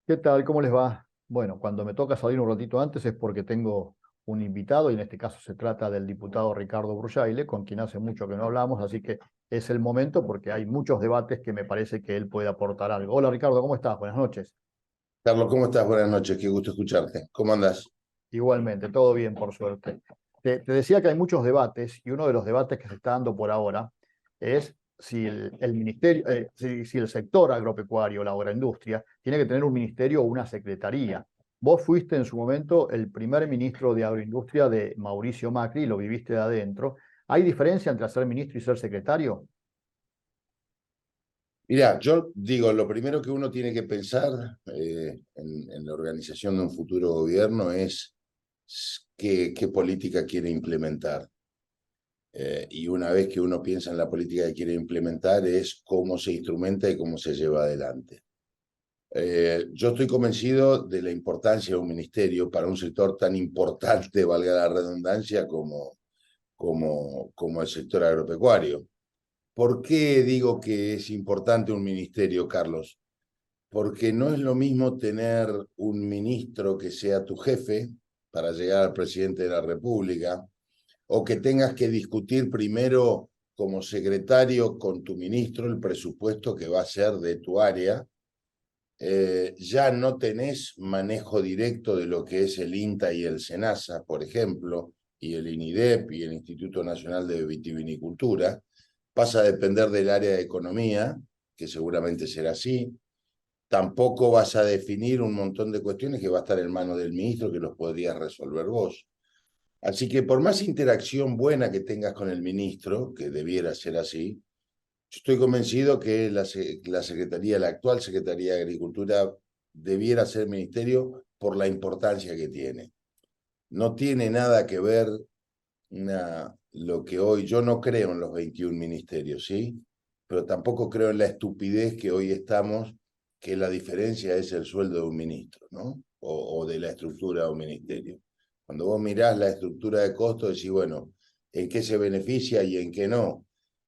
¿Qué tal? ¿Cómo les va? Bueno, cuando me toca salir un ratito antes es porque tengo un invitado y en este caso se trata del diputado Ricardo Brushaile, con quien hace mucho que no hablamos, así que es el momento porque hay muchos debates que me parece que él puede aportar algo. Hola Ricardo, ¿cómo estás? Buenas noches. Carlos, ¿cómo estás? Buenas noches, qué gusto escucharte. ¿Cómo andás? Igualmente, todo bien por suerte. Te decía que hay muchos debates y uno de los debates que se está dando por ahora es si el ministerio, si el sector agropecuario, la agroindustria, tiene que tener un ministerio o una secretaría. Vos fuiste en su momento el primer ministro de agroindustria de Mauricio Macri, lo viviste de adentro. ¿Hay diferencia entre ser ministro y ser secretario? Mirá, yo digo, lo primero que uno tiene que pensar en la organización de un futuro gobierno es qué política quiere implementar. Y una vez que uno piensa en la política que quiere implementar es cómo se instrumenta y cómo se lleva adelante. Yo estoy convencido de la importancia de un ministerio para un sector tan importante, valga la redundancia, como el sector agropecuario. ¿Por qué digo que es importante un ministerio, Carlos? Porque no es lo mismo tener un ministro que sea tu jefe para llegar al presidente de la República, o que tengas que discutir primero como secretario con tu ministro el presupuesto que va a ser de tu área. Ya no tenés manejo directo de lo que es el INTA y el SENASA, por ejemplo, y el INIDEP y el Instituto Nacional de Vitivinicultura. Pasa a depender del área de economía, que seguramente será así. Tampoco vas a definir un montón de cuestiones que va a estar en manos del ministro, que los podrías resolver vos. Así que por más interacción buena que tengas con el ministro, que debiera ser así, yo estoy convencido que la Secretaría, la actual Secretaría de Agricultura, debiera ser ministerio por la importancia que tiene. No tiene nada que ver lo que hoy, yo no creo en los 21 ministerios, ¿sí? Pero tampoco creo en la estupidez que hoy estamos, que la diferencia es el sueldo de un ministro, ¿no? O de la estructura de un ministerio. Cuando vos mirás la estructura de costos, decís, bueno, ¿en qué se beneficia y en qué no?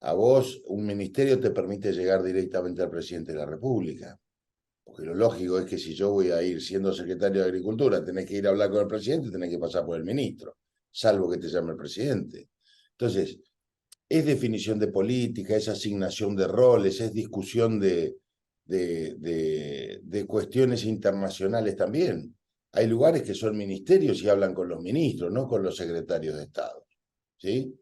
A vos, un ministerio te permite llegar directamente al presidente de la República. Porque lo lógico es que si yo voy a ir siendo secretario de Agricultura, tenés que ir a hablar con el presidente, tenés que pasar por el ministro, salvo que te llame el presidente. Entonces, es definición de política, es asignación de roles, es discusión de cuestiones internacionales también. Hay lugares que son ministerios y hablan con los ministros, no con los secretarios de Estado. ¿Sí?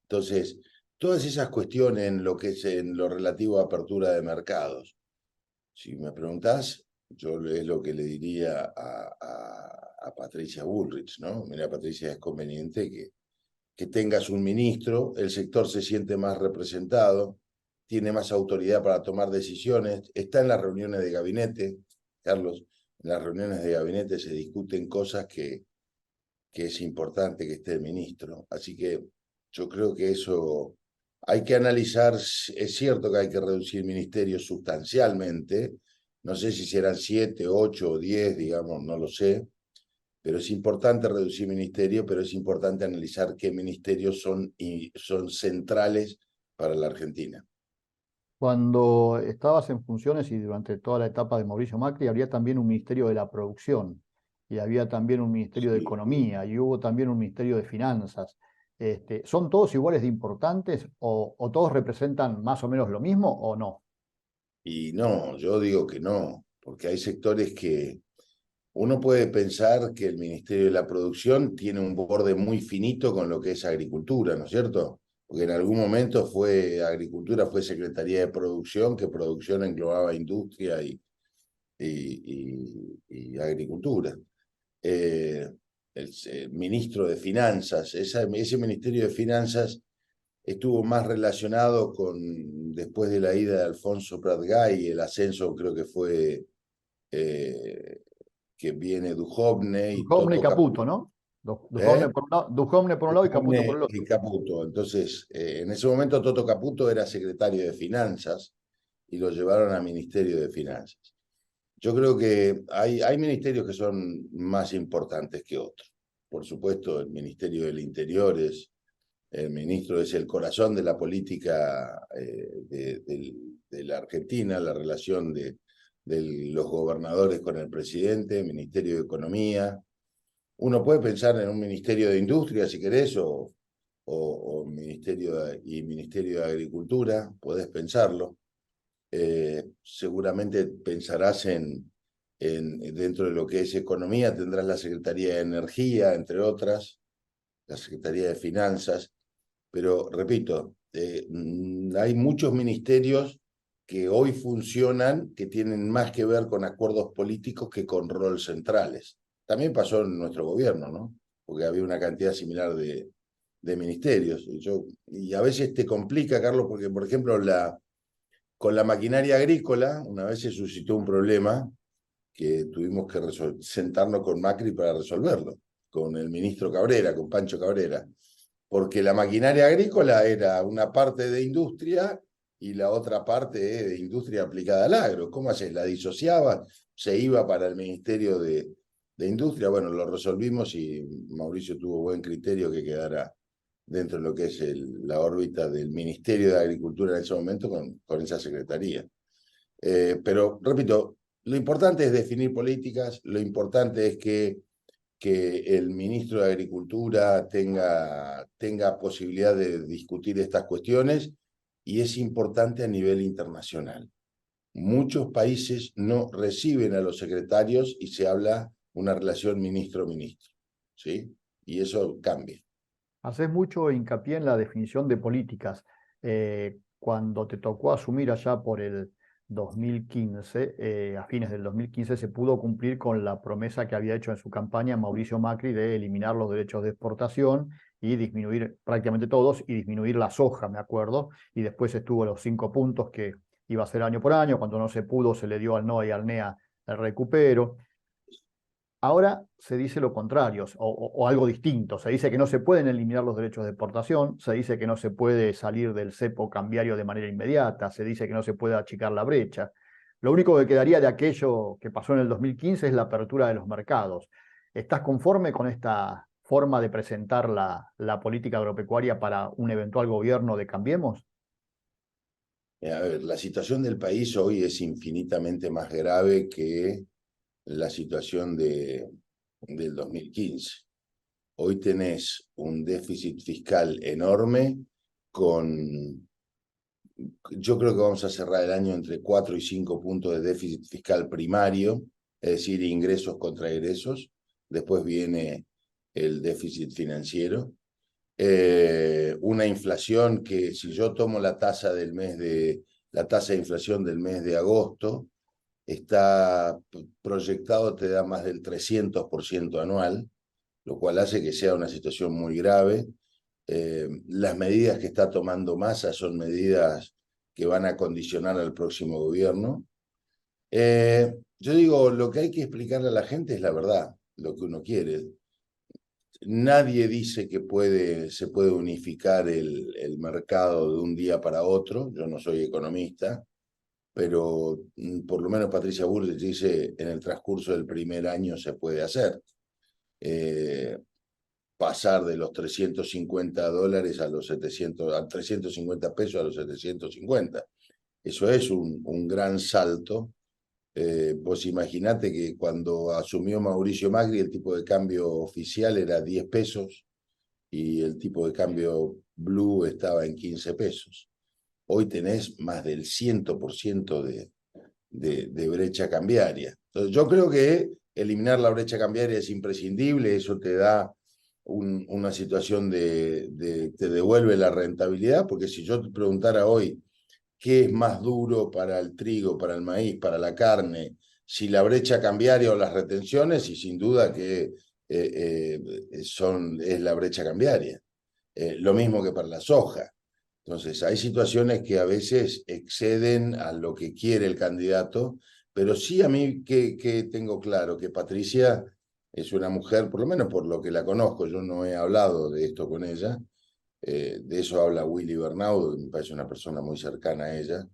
Entonces, todas esas cuestiones en lo que es en lo relativo a apertura de mercados, si me preguntás, yo es lo que le diría a Patricia Bullrich, ¿no? Mira, Patricia, es conveniente que tengas un ministro, el sector se siente más representado, tiene más autoridad para tomar decisiones, está en las reuniones de gabinete, Carlos, en las reuniones de gabinete se discuten cosas que es importante que esté el ministro. Así que yo creo que eso hay que analizar. Es cierto que hay que reducir ministerios sustancialmente. No sé si serán 7, 8 o 10, digamos, no lo sé. Pero es importante reducir ministerios, pero es importante analizar qué ministerios son centrales para la Argentina. Cuando estabas en funciones y durante toda la etapa de Mauricio Macri, había también un ministerio de la producción y había también un ministerio de Sí. economía y hubo también un ministerio de finanzas. ¿Son todos iguales de importantes o todos representan más o menos lo mismo o no? Y no, yo digo que no, porque hay sectores que uno puede pensar que el Ministerio de la Producción tiene un borde muy finito con lo que es agricultura, ¿no es cierto? Porque en algún momento fue agricultura, fue Secretaría de Producción, que producción englobaba industria y agricultura. Eh, el ministro de Finanzas, ese Ministerio de Finanzas estuvo más relacionado con, después de la ida de Alfonso Prat-Gay, el ascenso creo que fue eh, que viene Duhovne y Duhovne y Toto Caputo, Caputo. ¿no? ¿Eh? Duhovne por un lado y Caputo por Duhovne el otro. y Caputo. Entonces, en ese momento Toto Caputo era secretario de Finanzas y lo llevaron al Ministerio de Finanzas. Yo creo que hay ministerios que son más importantes que otros. Por supuesto, el Ministerio del Interior el ministro es el corazón de la política de la Argentina, la relación de los gobernadores con el presidente, Ministerio de Economía. Uno puede pensar en un Ministerio de Industria, si querés, o Ministerio de Agricultura, podés pensarlo. Seguramente pensarás dentro de lo que es economía, tendrás la Secretaría de Energía, entre otras, la Secretaría de Finanzas, pero repito, hay muchos ministerios que hoy funcionan que tienen más que ver con acuerdos políticos que con roles centrales. También pasó en nuestro gobierno, ¿no? Porque había una cantidad similar de ministerios. Y a veces te complica, Carlos, porque, por ejemplo, con la maquinaria agrícola, una vez se suscitó un problema que tuvimos que sentarnos con Macri para resolverlo, con el ministro Cabrera, con Pancho Cabrera, porque la maquinaria agrícola era una parte de industria y la otra parte de industria aplicada al agro. ¿Cómo haces? La disociaba, se iba para el Ministerio de Industria. Bueno, lo resolvimos y Mauricio tuvo buen criterio que quedara dentro de lo que es la órbita del Ministerio de Agricultura en ese momento con esa secretaría. Pero, repito, lo importante es definir políticas, lo importante es que el ministro de Agricultura tenga posibilidad de discutir estas cuestiones y es importante a nivel internacional. Muchos países no reciben a los secretarios y se habla una relación ministro-ministro, ¿sí? Y eso cambia. Haces mucho hincapié en la definición de políticas. Cuando te tocó asumir allá por el 2015, a fines del 2015, se pudo cumplir con la promesa que había hecho en su campaña Mauricio Macri de eliminar los derechos de exportación y disminuir prácticamente todos y disminuir la soja, me acuerdo, y después estuvo los 5 puntos que iba a ser año por año, cuando no se pudo se le dio al NOA y al NEA el recupero. Ahora se dice lo contrario o algo distinto. Se dice que no se pueden eliminar los derechos de exportación, se dice que no se puede salir del cepo cambiario de manera inmediata, se dice que no se puede achicar la brecha. Lo único que quedaría de aquello que pasó en el 2015 es la apertura de los mercados. ¿Estás conforme con esta forma de presentar la política agropecuaria para un eventual gobierno de Cambiemos? A ver, la situación del país hoy es infinitamente más grave que la situación del 2015. Hoy tenés un déficit fiscal enorme con, yo creo que vamos a cerrar el año entre 4 y 5 puntos de déficit fiscal primario, es decir, ingresos contra egresos. Después viene el déficit financiero. Una inflación que si yo tomo la tasa la tasa de inflación del mes de agosto, está proyectado, te da más del 300% anual, lo cual hace que sea una situación muy grave. Las medidas que está tomando Massa son medidas que van a condicionar al próximo gobierno. Yo digo, lo que hay que explicarle a la gente es la verdad, lo que uno quiere. Nadie dice que se puede unificar el mercado de un día para otro. Yo no soy economista, pero por lo menos Patricia Bullrich dice en el transcurso del primer año se puede hacer. Pasar de los $350 a los 700, a 350 pesos a los 750. Eso es un gran salto. Vos imaginate que cuando asumió Mauricio Macri el tipo de cambio oficial era 10 pesos y el tipo de cambio blue estaba en 15 pesos. Hoy tenés más del 100% de brecha cambiaria. Entonces, yo creo que eliminar la brecha cambiaria es imprescindible, eso te da una situación te devuelve la rentabilidad, porque si yo te preguntara hoy qué es más duro para el trigo, para el maíz, para la carne, si la brecha cambiaria o las retenciones, y sin duda que es la brecha cambiaria. Lo mismo que para la soja. Entonces, hay situaciones que a veces exceden a lo que quiere el candidato, pero sí a mí que tengo claro que Patricia es una mujer, por lo menos por lo que la conozco, yo no he hablado de esto con ella, de eso habla Willy Bernaudo, que me parece una persona muy cercana a ella,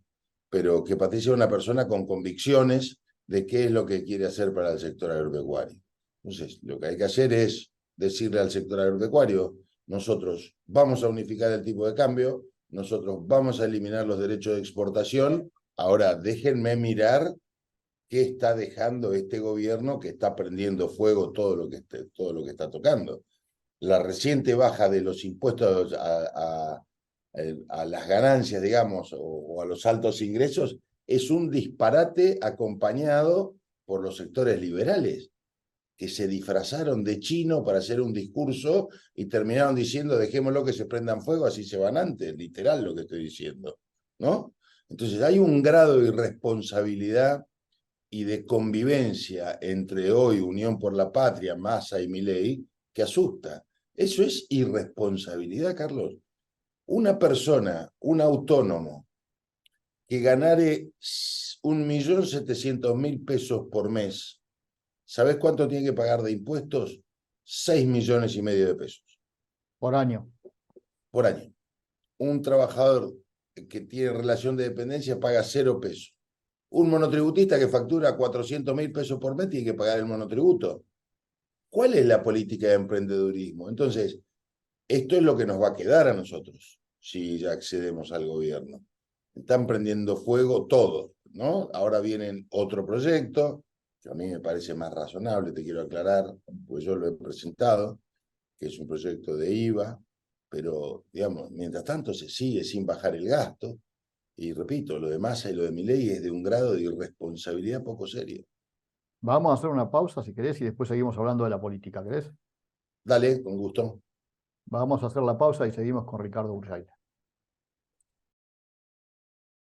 pero que Patricia es una persona con convicciones de qué es lo que quiere hacer para el sector agropecuario. Entonces, lo que hay que hacer es decirle al sector agropecuario, nosotros vamos a unificar el tipo de cambio, nosotros vamos a eliminar los derechos de exportación, ahora déjenme mirar qué está dejando este gobierno que está prendiendo fuego todo lo que está tocando. La reciente baja de los impuestos a las ganancias, digamos, o a los altos ingresos, es un disparate acompañado por los sectores liberales, que se disfrazaron de chino para hacer un discurso y terminaron diciendo dejémoslo que se prendan fuego, así se van antes, literal lo que estoy diciendo, ¿no? Entonces hay un grado de irresponsabilidad y de convivencia entre hoy Unión por la Patria, Massa y Milei, que asusta. Eso es irresponsabilidad, Carlos. Una persona, un autónomo, que ganare 1.700.000 pesos por mes, ¿sabés cuánto tiene que pagar de impuestos? 6,5 millones de pesos por año. por año. Un trabajador que tiene relación de dependencia paga 0 pesos. Un monotributista que factura 400.000 pesos por mes tiene que pagar el monotributo. ¿Cuál es la política de emprendedurismo? Entonces, esto es lo que nos va a quedar a nosotros si ya accedemos al gobierno. Están prendiendo fuego todo, ¿no? Ahora viene otro proyecto, que a mí me parece más razonable, te quiero aclarar, pues yo lo he presentado, que es un proyecto de IVA, pero, digamos, mientras tanto se sigue sin bajar el gasto, y repito, lo de Massa y lo de Milei es de un grado de irresponsabilidad poco serio. Vamos a hacer una pausa si querés y después seguimos hablando de la política, ¿querés? Dale, con gusto. Vamos a hacer la pausa y seguimos con Ricardo Urgay.